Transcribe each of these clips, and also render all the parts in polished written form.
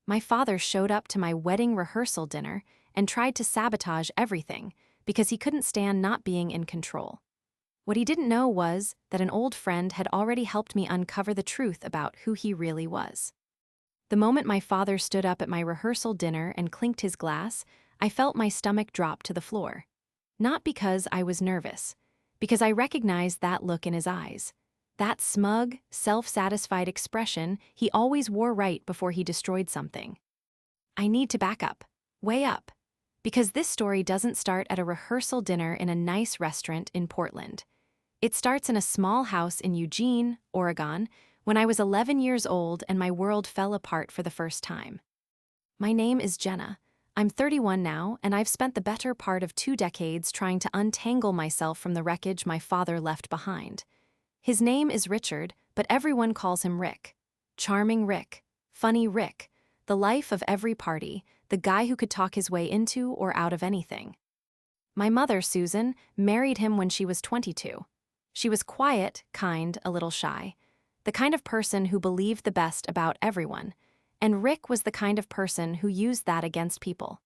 My father showed up to my wedding rehearsal dinner and tried to sabotage everything because he couldn't stand not being in control. What he didn't know was that an old friend had already helped me uncover the truth about who he really was. The moment my father stood up at my rehearsal dinner and clinked his glass, I felt my stomach drop to the floor. Not because I was nervous, because I recognized that look in his eyes. That smug, self-satisfied expression he always wore right before he destroyed something. I need to back up, way up, because this story doesn't start at a rehearsal dinner in a nice restaurant in Portland. It starts in a small house in Eugene, Oregon, when I was 11 years old and my world fell apart for the first time. My name is Jenna. I'm 31 now, and I've spent the better part of 2 decades trying to untangle myself from the wreckage my father left behind. His name is Richard, but everyone calls him Rick. Charming Rick, funny Rick, the life of every party, the guy who could talk his way into or out of anything. My mother, Susan, married him when she was 22. She was quiet, kind, a little shy, the kind of person who believed the best about everyone, and Rick was the kind of person who used that against people.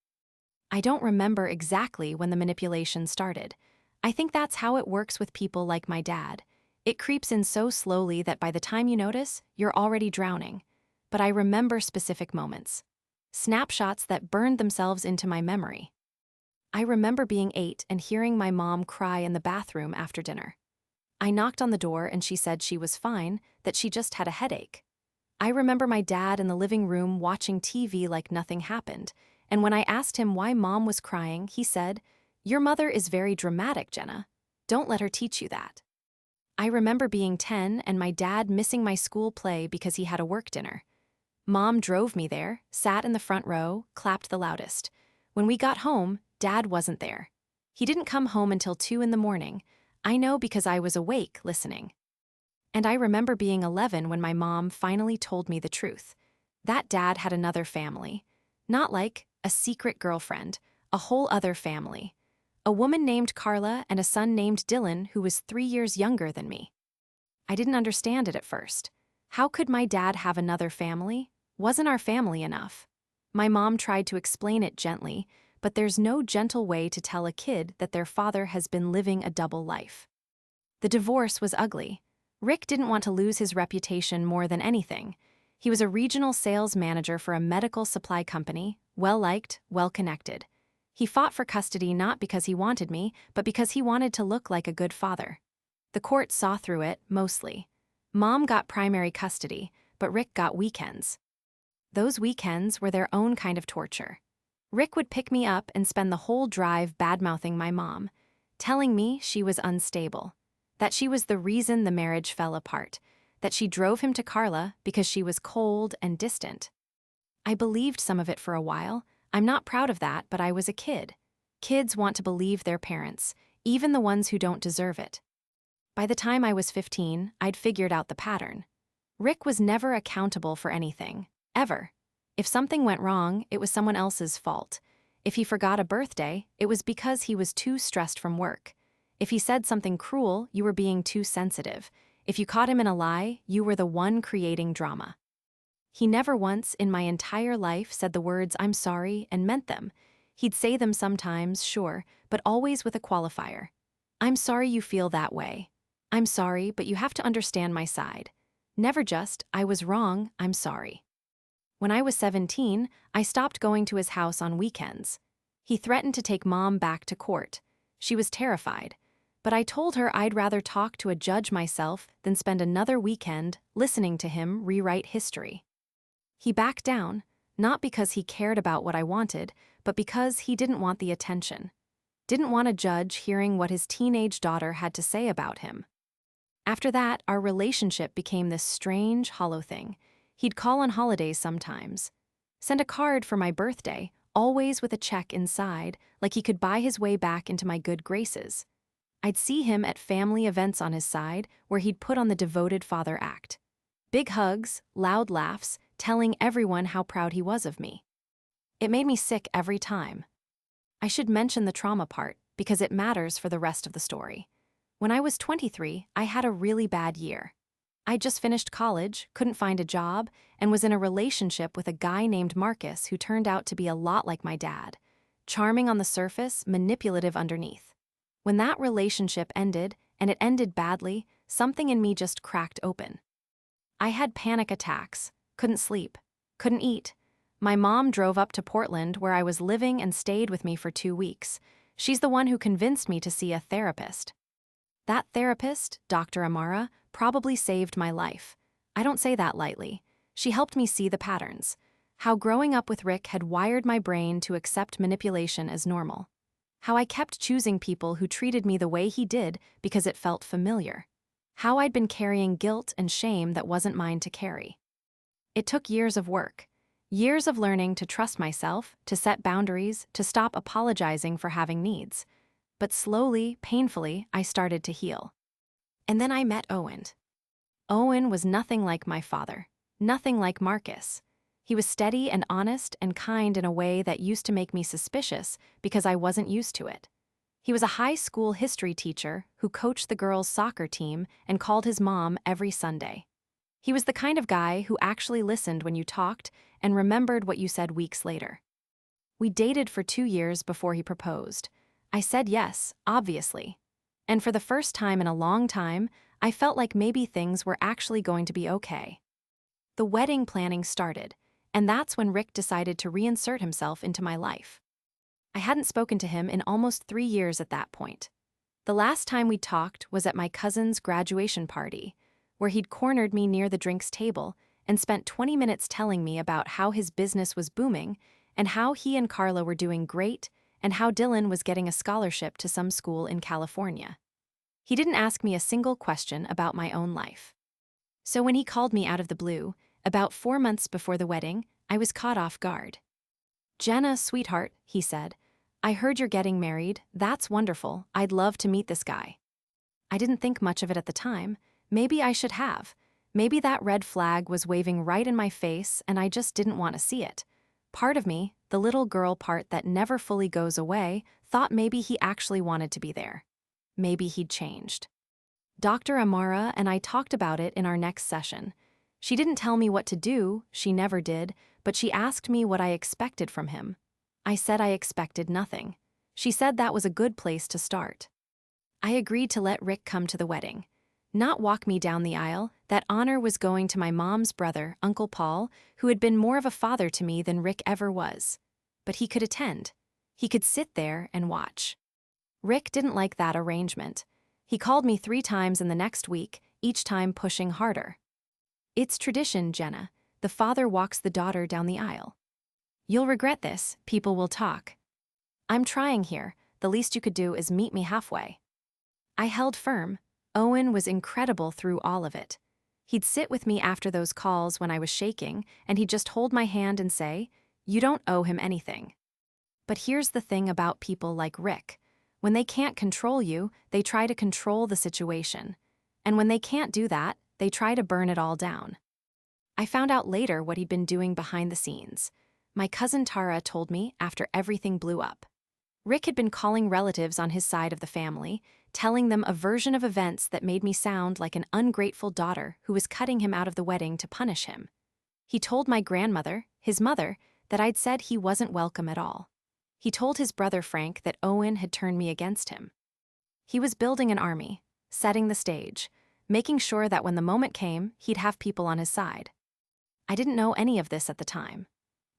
I don't remember exactly when the manipulation started. I think that's how it works with people like my dad. It creeps in so slowly that by the time you notice, you're already drowning. But I remember specific moments. Snapshots that burned themselves into my memory. I remember being 8 and hearing my mom cry in the bathroom after dinner. I knocked on the door and she said she was fine, that she just had a headache. I remember my dad in the living room watching TV like nothing happened, and when I asked him why mom was crying, he said, "Your mother is very dramatic, Jenna. Don't let her teach you that." I remember being 10 and my dad missing my school play because he had a work dinner. Mom drove me there, sat in the front row, clapped the loudest. When we got home, Dad wasn't there. He didn't come home until 2 in the morning. I know because I was awake listening. And I remember being 11 when my mom finally told me the truth. That dad had another family. Not like a secret girlfriend, a whole other family. A woman named Carla and a son named Dylan who was 3 years younger than me. I didn't understand it at first. How could my dad have another family? Wasn't our family enough? My mom tried to explain it gently, but there's no gentle way to tell a kid that their father has been living a double life. The divorce was ugly. Rick didn't want to lose his reputation more than anything. He was a regional sales manager for a medical supply company, well-liked, well-connected. He fought for custody not because he wanted me, but because he wanted to look like a good father. The court saw through it, mostly. Mom got primary custody, but Rick got weekends. Those weekends were their own kind of torture. Rick would pick me up and spend the whole drive bad-mouthing my mom, telling me she was unstable, that she was the reason the marriage fell apart, that she drove him to Carla because she was cold and distant. I believed some of it for a while. I'm not proud of that, but I was a kid. Kids want to believe their parents, even the ones who don't deserve it. By the time I was 15, I'd figured out the pattern. Rick was never accountable for anything, ever. If something went wrong, it was someone else's fault. If he forgot a birthday, it was because he was too stressed from work. If he said something cruel, you were being too sensitive. If you caught him in a lie, you were the one creating drama. He never once in my entire life said the words "I'm sorry" and meant them. He'd say them sometimes, sure, but always with a qualifier. "I'm sorry you feel that way. I'm sorry, but you have to understand my side." Never just, "I was wrong, I'm sorry." When I was 17, I stopped going to his house on weekends. He threatened to take Mom back to court. She was terrified. But I told her I'd rather talk to a judge myself than spend another weekend listening to him rewrite history. He backed down, not because he cared about what I wanted, but because he didn't want the attention. Didn't want a judge hearing what his teenage daughter had to say about him. After that, our relationship became this strange, hollow thing. He'd call on holidays sometimes. Send a card for my birthday, always with a check inside, like he could buy his way back into my good graces. I'd see him at family events on his side, where he'd put on the devoted father act. Big hugs, loud laughs, telling everyone how proud he was of me. It made me sick every time. I should mention the trauma part, because it matters for the rest of the story. When I was 23, I had a really bad year. I'd just finished college, couldn't find a job, and was in a relationship with a guy named Marcus who turned out to be a lot like my dad. Charming on the surface, manipulative underneath. When that relationship ended, and it ended badly, something in me just cracked open. I had panic attacks, couldn't sleep, couldn't eat. My mom drove up to Portland where I was living and stayed with me for 2 weeks. She's the one who convinced me to see a therapist. That therapist, Dr. Amara, probably saved my life. I don't say that lightly. She helped me see the patterns. How growing up with Rick had wired my brain to accept manipulation as normal. How I kept choosing people who treated me the way he did because it felt familiar. How I'd been carrying guilt and shame that wasn't mine to carry. It took years of work. Years of learning to trust myself, to set boundaries, to stop apologizing for having needs. But slowly, painfully, I started to heal. And then I met Owen. Owen was nothing like my father, nothing like Marcus. He was steady and honest and kind in a way that used to make me suspicious because I wasn't used to it. He was a high school history teacher who coached the girls' soccer team and called his mom every Sunday. He was the kind of guy who actually listened when you talked and remembered what you said weeks later. We dated for 2 years before he proposed. I said yes, obviously. And for the first time in a long time, I felt like maybe things were actually going to be okay. The wedding planning started, and that's when Rick decided to reinsert himself into my life. I hadn't spoken to him in almost 3 years at that point. The last time we talked was at my cousin's graduation party, where he'd cornered me near the drinks table and spent 20 minutes telling me about how his business was booming and how he and Carla were doing great and how Dylan was getting a scholarship to some school in California. He didn't ask me a single question about my own life. So when he called me out of the blue, about 4 months before the wedding, I was caught off guard. "Jenna, sweetheart," he said, "I heard you're getting married. That's wonderful. I'd love to meet this guy." I didn't think much of it at the time. Maybe I should have. Maybe that red flag was waving right in my face and I just didn't want to see it. Part of me, the little girl part that never fully goes away, thought maybe he actually wanted to be there. Maybe he'd changed. Dr. Amara and I talked about it in our next session. She didn't tell me what to do, she never did, but she asked me what I expected from him. I said I expected nothing. She said that was a good place to start. I agreed to let Rick come to the wedding. Not walk me down the aisle. That honor was going to my mom's brother, Uncle Paul, who had been more of a father to me than Rick ever was. But he could attend. He could sit there and watch. Rick didn't like that arrangement. He called me 3 times in the next week, each time pushing harder. "It's tradition, Jenna. The father walks the daughter down the aisle. You'll regret this, people will talk. I'm trying here, the least you could do is meet me halfway." I held firm. Owen was incredible through all of it. He'd sit with me after those calls when I was shaking, and he'd just hold my hand and say, "You don't owe him anything." But here's the thing about people like Rick. When they can't control you, they try to control the situation. And when they can't do that, they try to burn it all down. I found out later what he'd been doing behind the scenes. My cousin Tara told me after everything blew up. Rick had been calling relatives on his side of the family, telling them a version of events that made me sound like an ungrateful daughter who was cutting him out of the wedding to punish him. He told my grandmother, his mother, that I'd said he wasn't welcome at all. He told his brother Frank that Owen had turned me against him. He was building an army, setting the stage, making sure that when the moment came, he'd have people on his side. I didn't know any of this at the time.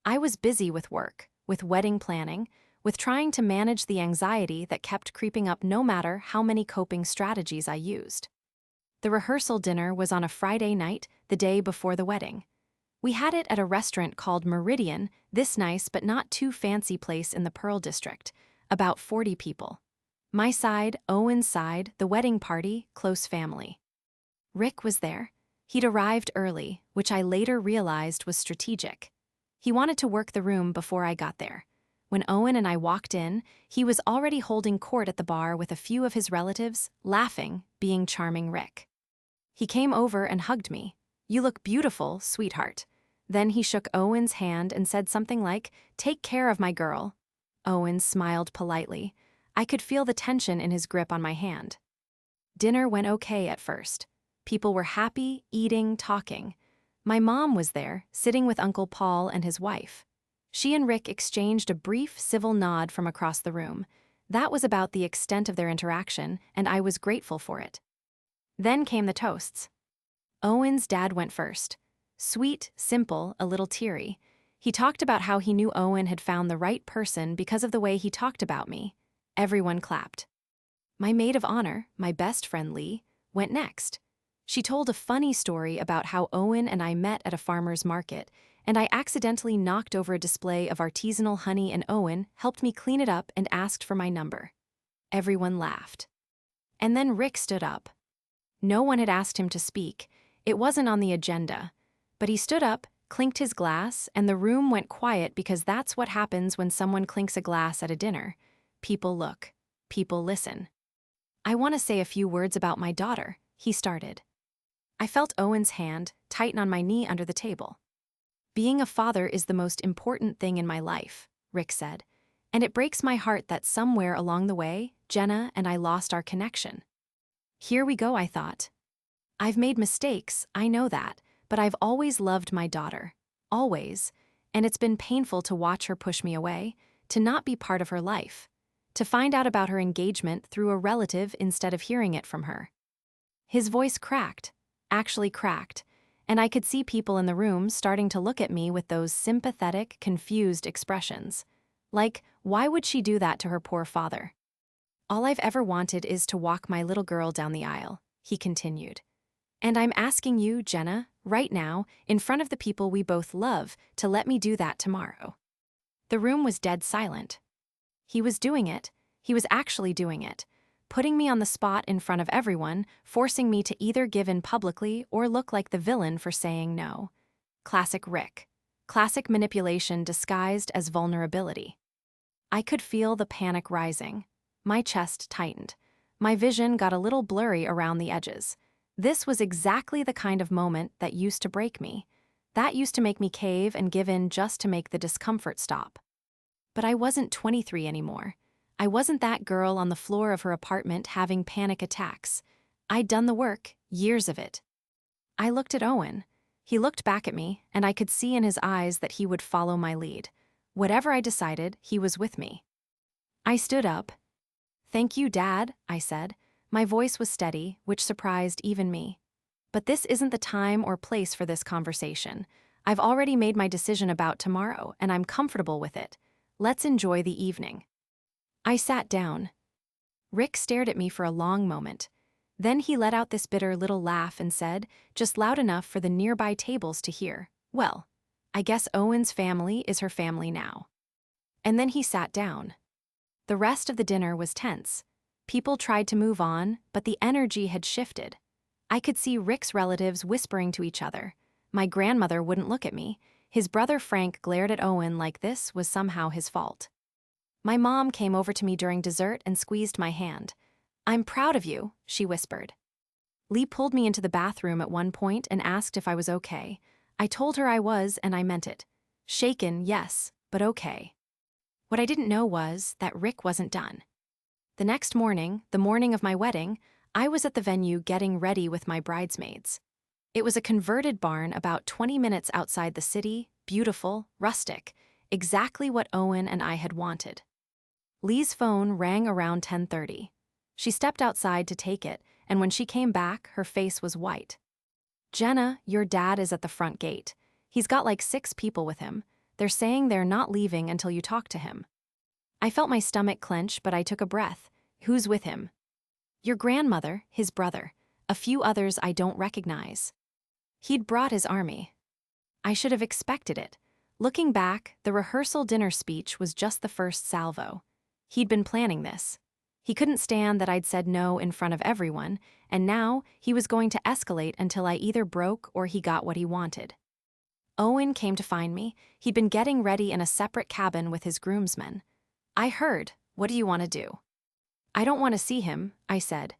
I was busy with work, with wedding planning, with trying to manage the anxiety that kept creeping up no matter how many coping strategies I used. The rehearsal dinner was on a Friday night, the day before the wedding. We had it at a restaurant called Meridian, this nice but not too fancy place in the Pearl District, about 40 people. My side, Owen's side, the wedding party, close family. Rick was there. He'd arrived early, which I later realized was strategic. He wanted to work the room before I got there. When Owen and I walked in, he was already holding court at the bar with a few of his relatives, laughing, being charming Rick. He came over and hugged me. "You look beautiful, sweetheart." Then he shook Owen's hand and said something like, "Take care of my girl." Owen smiled politely. I could feel the tension in his grip on my hand. Dinner went okay at first. People were happy, eating, talking. My mom was there, sitting with Uncle Paul and his wife. She and Rick exchanged a brief, civil nod from across the room. That was about the extent of their interaction, and I was grateful for it. Then came the toasts. Owen's dad went first. Sweet, simple, a little teary. He talked about how he knew Owen had found the right person because of the way he talked about me. Everyone clapped. My maid of honor, my best friend Lee, went next. She told a funny story about how Owen and I met at a farmer's market, and I accidentally knocked over a display of artisanal honey, and Owen helped me clean it up and asked for my number. Everyone laughed. And then Rick stood up. No one had asked him to speak. It wasn't on the agenda. But he stood up, clinked his glass, and the room went quiet because that's what happens when someone clinks a glass at a dinner. People look. People listen. I want to say a few words about my daughter, he started. I felt Owen's hand tighten on my knee under the table. Being a father is the most important thing in my life, Rick said, and it breaks my heart that somewhere along the way, Jenna and I lost our connection. Here we go, I thought. I've made mistakes, I know that, but I've always loved my daughter. Always. And it's been painful to watch her push me away, to not be part of her life, to find out about her engagement through a relative instead of hearing it from her. His voice cracked, actually cracked, and I could see people in the room starting to look at me with those sympathetic, confused expressions. Like, why would she do that to her poor father? All I've ever wanted is to walk my little girl down the aisle, he continued. And I'm asking you, Jenna, right now, in front of the people we both love, to let me do that tomorrow. The room was dead silent. He was doing it. He was actually doing it, putting me on the spot in front of everyone, forcing me to either give in publicly or look like the villain for saying no. Classic Rick. Classic manipulation disguised as vulnerability. I could feel the panic rising. My chest tightened. My vision got a little blurry around the edges. This was exactly the kind of moment that used to break me. That used to make me cave and give in just to make the discomfort stop. But I wasn't 23 anymore. I wasn't that girl on the floor of her apartment having panic attacks. I'd done the work, years of it. I looked at Owen. He looked back at me, and I could see in his eyes that he would follow my lead. Whatever I decided, he was with me. I stood up. "Thank you, Dad," I said. My voice was steady, which surprised even me. But this isn't the time or place for this conversation. I've already made my decision about tomorrow, and I'm comfortable with it. Let's enjoy the evening. I sat down. Rick stared at me for a long moment. Then he let out this bitter little laugh and said, just loud enough for the nearby tables to hear, "Well, I guess Owen's family is her family now." And then he sat down. The rest of the dinner was tense. People tried to move on, but the energy had shifted. I could see Rick's relatives whispering to each other. My grandmother wouldn't look at me. His brother Frank glared at Owen like this was somehow his fault. My mom came over to me during dessert and squeezed my hand. "I'm proud of you," she whispered. Lee pulled me into the bathroom at one point and asked if I was okay. I told her I was, and I meant it. Shaken, yes, but okay. What I didn't know was that Rick wasn't done. The next morning, the morning of my wedding, I was at the venue getting ready with my bridesmaids. It was a converted barn about 20 minutes outside the city, beautiful, rustic, exactly what Owen and I had wanted. Lee's phone rang around 10:30. She stepped outside to take it, and when she came back, her face was white. "Jenna, your dad is at the front gate. He's got like 6 people with him. They're saying they're not leaving until you talk to him." I felt my stomach clench, but I took a breath. "Who's with him?" "Your grandmother, his brother, a few others I don't recognize." He'd brought his army. I should have expected it. Looking back, the rehearsal dinner speech was just the first salvo. He'd been planning this. He couldn't stand that I'd said no in front of everyone, and now he was going to escalate until I either broke or he got what he wanted. Owen came to find me. He'd been getting ready in a separate cabin with his groomsmen. "I heard. What do you want to do?" "I don't want to see him," I said.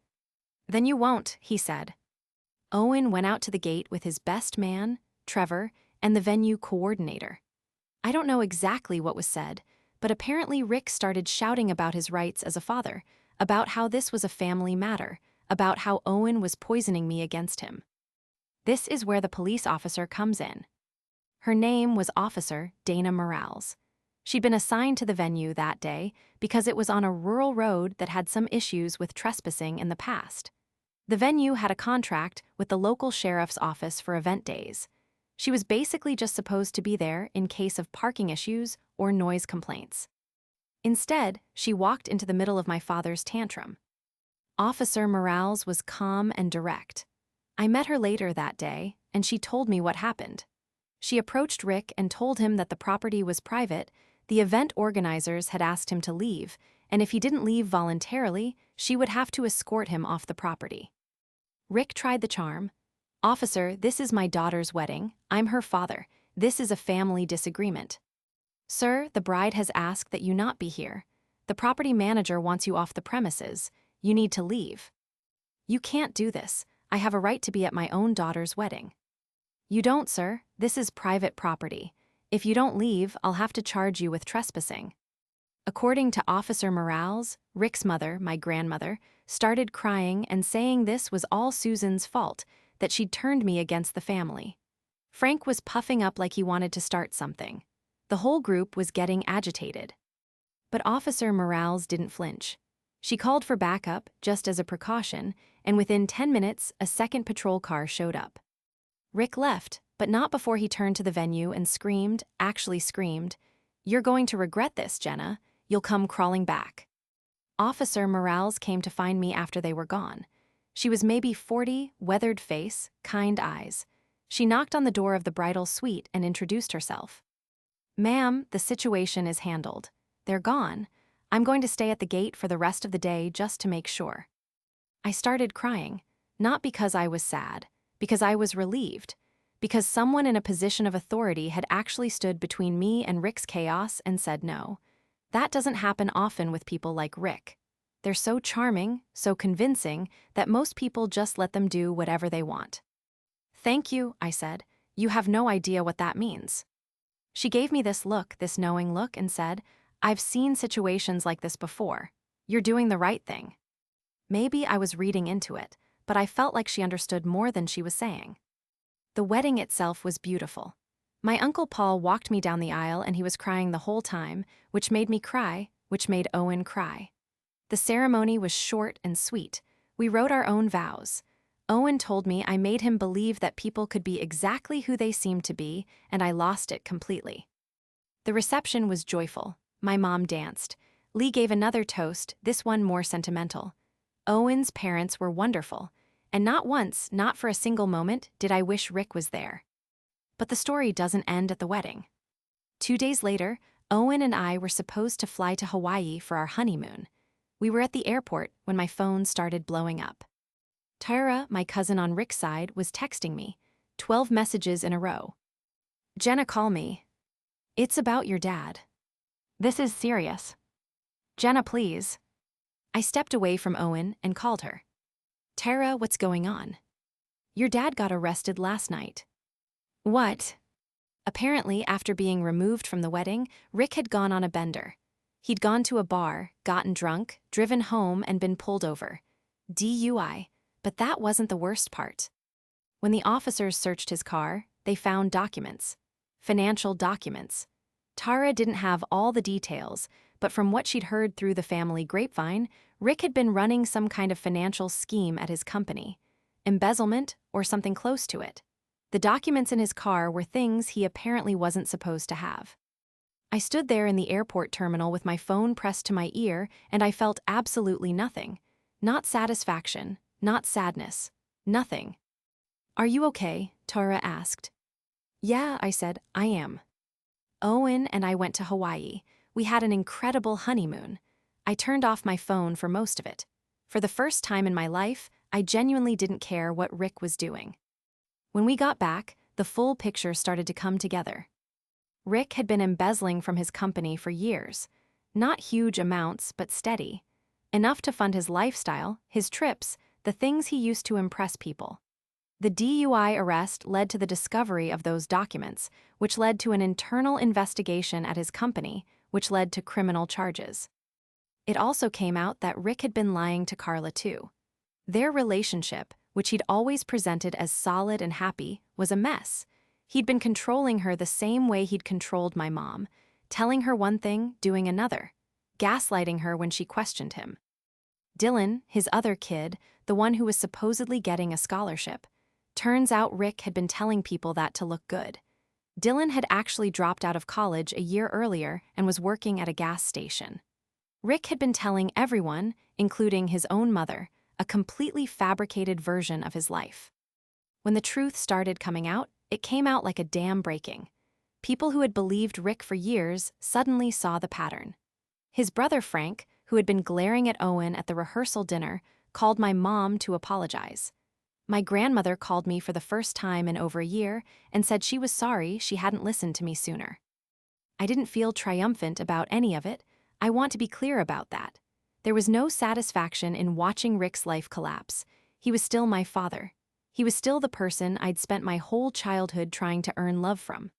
"Then you won't," he said. Owen went out to the gate with his best man, Trevor, and the venue coordinator. I don't know exactly what was said, but apparently Rick started shouting about his rights as a father, about how this was a family matter, about how Owen was poisoning me against him. This is where the police officer comes in. Her name was Officer Dana Morales. She'd been assigned to the venue that day because it was on a rural road that had some issues with trespassing in the past. The venue had a contract with the local sheriff's office for event days. She was basically just supposed to be there in case of parking issues or noise complaints. Instead, she walked into the middle of my father's tantrum. Officer Morales was calm and direct. I met her later that day, and she told me what happened. She approached Rick and told him that the property was private, the event organizers had asked him to leave, and if he didn't leave voluntarily, she would have to escort him off the property. Rick tried the charm. "Officer, this is my daughter's wedding. I'm her father. This is a family disagreement." "Sir, the bride has asked that you not be here. The property manager wants you off the premises. You need to leave." "You can't do this. I have a right to be at my own daughter's wedding." "You don't, sir. This is private property. If you don't leave, I'll have to charge you with trespassing." According to Officer Morales, Rick's mother, my grandmother, started crying and saying this was all Susan's fault, that she'd turned me against the family. Frank was puffing up like he wanted to start something. The whole group was getting agitated. But Officer Morales didn't flinch. She called for backup, just as a precaution, and within 10 minutes, a second patrol car showed up. Rick left, but not before he turned to the venue and actually screamed, "You're going to regret this, Jenna. You'll come crawling back." Officer Morales came to find me after they were gone. She was maybe 40, weathered face, kind eyes. She knocked on the door of the bridal suite and introduced herself. "Ma'am, the situation is handled. They're gone. I'm going to stay at the gate for the rest of the day just to make sure." I started crying, not because I was sad, because I was relieved, because someone in a position of authority had actually stood between me and Rick's chaos and said no. That doesn't happen often with people like Rick. They're so charming, so convincing, that most people just let them do whatever they want. "Thank you," I said. "You have no idea what that means." She gave me this look, this knowing look, and said, "I've seen situations like this before. You're doing the right thing." Maybe I was reading into it, but I felt like she understood more than she was saying. The wedding itself was beautiful. My Uncle Paul walked me down the aisle and he was crying the whole time, which made me cry, which made Owen cry. The ceremony was short and sweet. We wrote our own vows. Owen told me I made him believe that people could be exactly who they seemed to be, and I lost it completely. The reception was joyful. My mom danced. Lee gave another toast, this one more sentimental. Owen's parents were wonderful, and not once, not for a single moment, did I wish Rick was there. But the story doesn't end at the wedding. 2 days later, Owen and I were supposed to fly to Hawaii for our honeymoon. We were at the airport when my phone started blowing up. Tyra, my cousin on Rick's side, was texting me, 12 messages in a row. "Jenna, call me. It's about your dad. This is serious. Jenna, please." I stepped away from Owen and called her. "Tara, what's going on? Your dad got arrested last night." "What?" Apparently, after being removed from the wedding, Rick had gone on a bender. He'd gone to a bar, gotten drunk, driven home, and been pulled over. DUI, but that wasn't the worst part. When the officers searched his car, they found documents. Financial documents. Tara didn't have all the details, but from what she'd heard through the family grapevine, Rick had been running some kind of financial scheme at his company. Embezzlement, or something close to it. The documents in his car were things he apparently wasn't supposed to have. I stood there in the airport terminal with my phone pressed to my ear, and I felt absolutely nothing. Not satisfaction, not sadness, nothing. "Are you okay?" Tara asked. "Yeah," I said, "I am." Owen and I went to Hawaii. We had an incredible honeymoon. I turned off my phone for most of it. For the first time in my life, I genuinely didn't care what Rick was doing. When we got back, the full picture started to come together. Rick had been embezzling from his company for years. Not huge amounts, but steady. Enough to fund his lifestyle, his trips, the things he used to impress people. The DUI arrest led to the discovery of those documents, which led to an internal investigation at his company, which led to criminal charges. It also came out that Rick had been lying to Carla too. Their relationship, which he'd always presented as solid and happy, was a mess. He'd been controlling her the same way he'd controlled my mom, telling her one thing, doing another, gaslighting her when she questioned him. Dylan, his other kid, the one who was supposedly getting a scholarship, turns out Rick had been telling people that to look good. Dylan had actually dropped out of college a year earlier and was working at a gas station. Rick had been telling everyone, including his own mother, a completely fabricated version of his life. When the truth started coming out, it came out like a dam breaking. People who had believed Rick for years suddenly saw the pattern. His brother Frank, who had been glaring at Owen at the rehearsal dinner, called my mom to apologize. My grandmother called me for the first time in over a year and said she was sorry she hadn't listened to me sooner. I didn't feel triumphant about any of it. I want to be clear about that. There was no satisfaction in watching Rick's life collapse. He was still my father. He was still the person I'd spent my whole childhood trying to earn love from.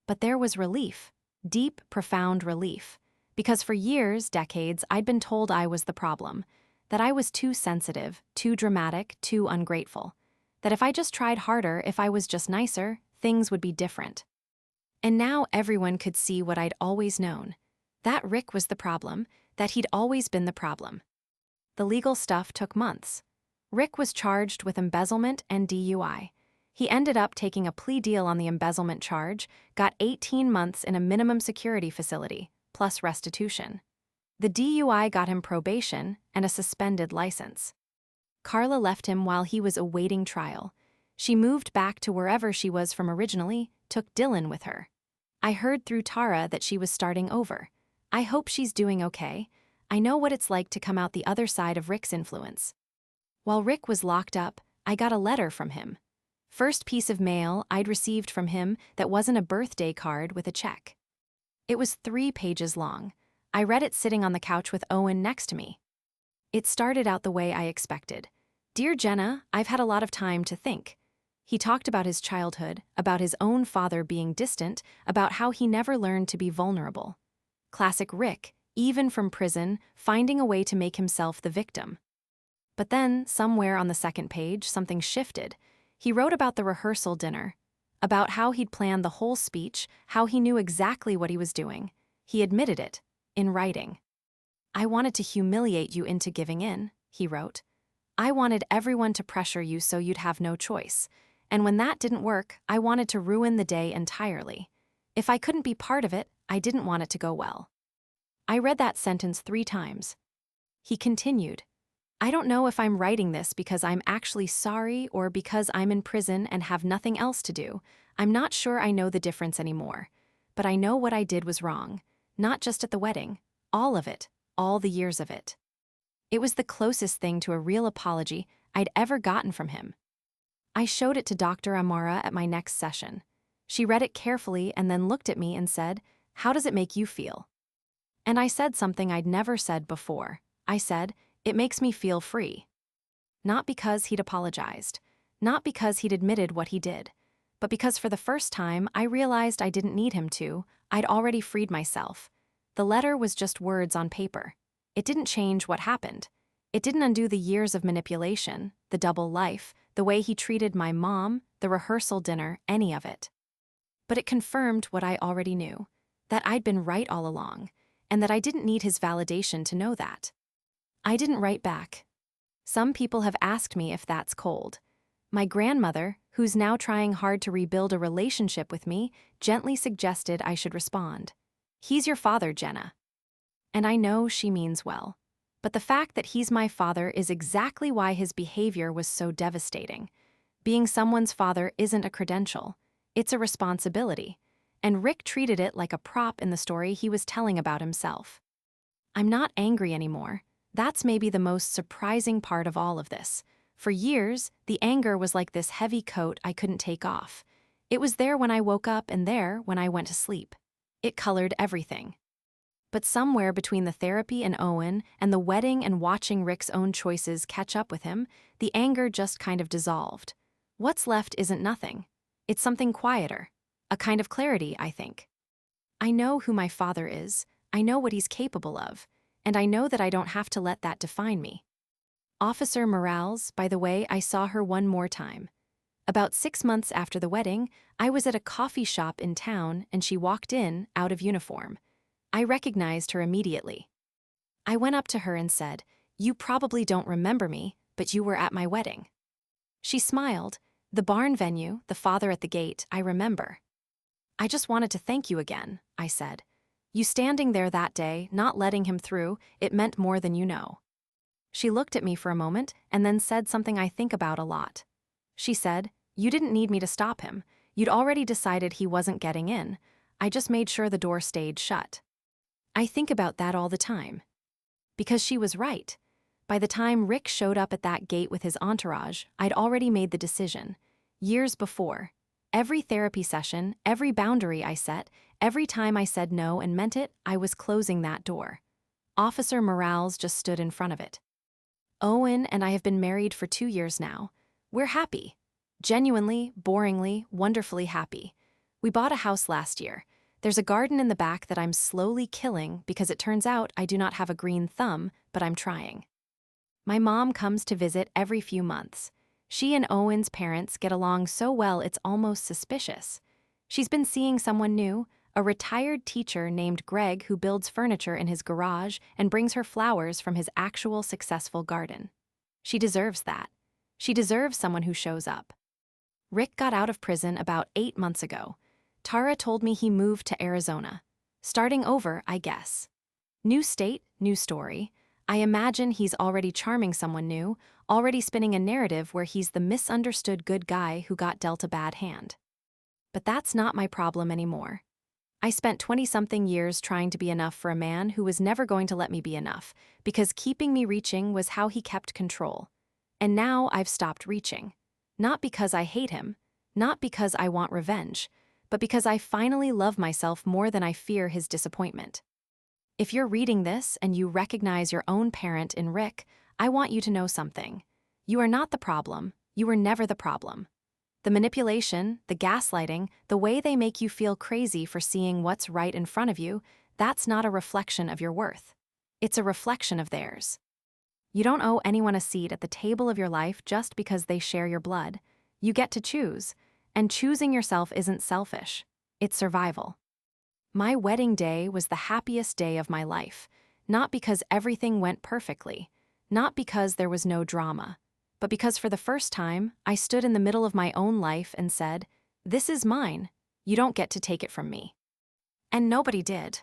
But there was relief, deep, profound relief. Because for years, decades, I'd been told I was the problem, that I was too sensitive, too dramatic, too ungrateful, that if I just tried harder, if I was just nicer, things would be different. And now everyone could see what I'd always known, that Rick was the problem, that he'd always been the problem. The legal stuff took months. Rick was charged with embezzlement and DUI. He ended up taking a plea deal on the embezzlement charge, got 18 months in a minimum security facility, plus restitution. The DUI got him probation and a suspended license. Carla left him while he was awaiting trial. She moved back to wherever she was from originally, took Dylan with her. I heard through Tara that she was starting over. I hope she's doing okay. I know what it's like to come out the other side of Rick's influence. While Rick was locked up, I got a letter from him. First piece of mail I'd received from him that wasn't a birthday card with a check. It was 3 pages long. I read it sitting on the couch with Owen next to me. It started out the way I expected. Dear Jenna, I've had a lot of time to think. He talked about his childhood, about his own father being distant, about how he never learned to be vulnerable. Classic Rick, even from prison, finding a way to make himself the victim. But then, somewhere on the second page, something shifted. He wrote about the rehearsal dinner, about how he'd planned the whole speech, how he knew exactly what he was doing. He admitted it, in writing. I wanted to humiliate you into giving in, he wrote. I wanted everyone to pressure you so you'd have no choice. And when that didn't work, I wanted to ruin the day entirely. If I couldn't be part of it, I didn't want it to go well. I read that sentence 3 times. He continued, I don't know if I'm writing this because I'm actually sorry or because I'm in prison and have nothing else to do. I'm not sure I know the difference anymore. But I know what I did was wrong. Not just at the wedding. All of it. All the years of it. It was the closest thing to a real apology I'd ever gotten from him. I showed it to Dr. Amara at my next session. She read it carefully and then looked at me and said, How does it make you feel? And I said something I'd never said before. I said, It makes me feel free. Not because he'd apologized. Not because he'd admitted what he did. But because for the first time, I realized I didn't need him to. I'd already freed myself. The letter was just words on paper. It didn't change what happened. It didn't undo the years of manipulation, the double life, the way he treated my mom, the rehearsal dinner, any of it. But it confirmed what I already knew, that I'd been right all along, and that I didn't need his validation to know that. I didn't write back. Some people have asked me if that's cold. My grandmother, who's now trying hard to rebuild a relationship with me, gently suggested I should respond. He's your father, Jenna. And I know she means well. But the fact that he's my father is exactly why his behavior was so devastating. Being someone's father isn't a credential. It's a responsibility. And Rick treated it like a prop in the story he was telling about himself. I'm not angry anymore. That's maybe the most surprising part of all of this. For years, the anger was like this heavy coat I couldn't take off. It was there when I woke up and there when I went to sleep. It colored everything. But somewhere between the therapy and Owen and the wedding and watching Rick's own choices catch up with him, the anger just kind of dissolved. What's left isn't nothing. It's something quieter. A kind of clarity, I think. I know who my father is. I know what he's capable of. And I know that I don't have to let that define me. Officer Morales, by the way, I saw her one more time. About 6 months after the wedding, I was at a coffee shop in town and she walked in, out of uniform. I recognized her immediately. I went up to her and said, "You probably don't remember me, but you were at my wedding." She smiled. "The barn venue, the father at the gate, I remember." "I just wanted to thank you again," I said. "You standing there that day, not letting him through, it meant more than you know." She looked at me for a moment and then said something I think about a lot. She said, "You didn't need me to stop him. You'd already decided he wasn't getting in. I just made sure the door stayed shut." I think about that all the time. Because she was right. By the time Rick showed up at that gate with his entourage, I'd already made the decision. Years before. Every therapy session, every boundary I set, every time I said no and meant it, I was closing that door. Officer Morales just stood in front of it. Owen and I have been married for 2 years now. We're happy. Genuinely, boringly, wonderfully happy. We bought a house last year. There's a garden in the back that I'm slowly killing because it turns out I do not have a green thumb, but I'm trying. My mom comes to visit every few months. She and Owen's parents get along so well it's almost suspicious. She's been seeing someone new, a retired teacher named Greg who builds furniture in his garage and brings her flowers from his actual successful garden. She deserves that. She deserves someone who shows up. Rick got out of prison about 8 months ago. Tara told me he moved to Arizona. Starting over, I guess. New state, new story. I imagine he's already charming someone new, already spinning a narrative where he's the misunderstood good guy who got dealt a bad hand. But that's not my problem anymore. I spent 20-something years trying to be enough for a man who was never going to let me be enough, because keeping me reaching was how he kept control. And now I've stopped reaching. Not because I hate him, not because I want revenge, but because I finally love myself more than I fear his disappointment. If you're reading this and you recognize your own parent in Rick, I want you to know something. You are not the problem. You were never the problem. The manipulation, the gaslighting, the way they make you feel crazy for seeing what's right in front of you, that's not a reflection of your worth. It's a reflection of theirs. You don't owe anyone a seat at the table of your life just because they share your blood. You get to choose, and choosing yourself isn't selfish. It's survival. My wedding day was the happiest day of my life, not because everything went perfectly, not because there was no drama, but because for the first time, I stood in the middle of my own life and said, "This is mine. You don't get to take it from me." And nobody did.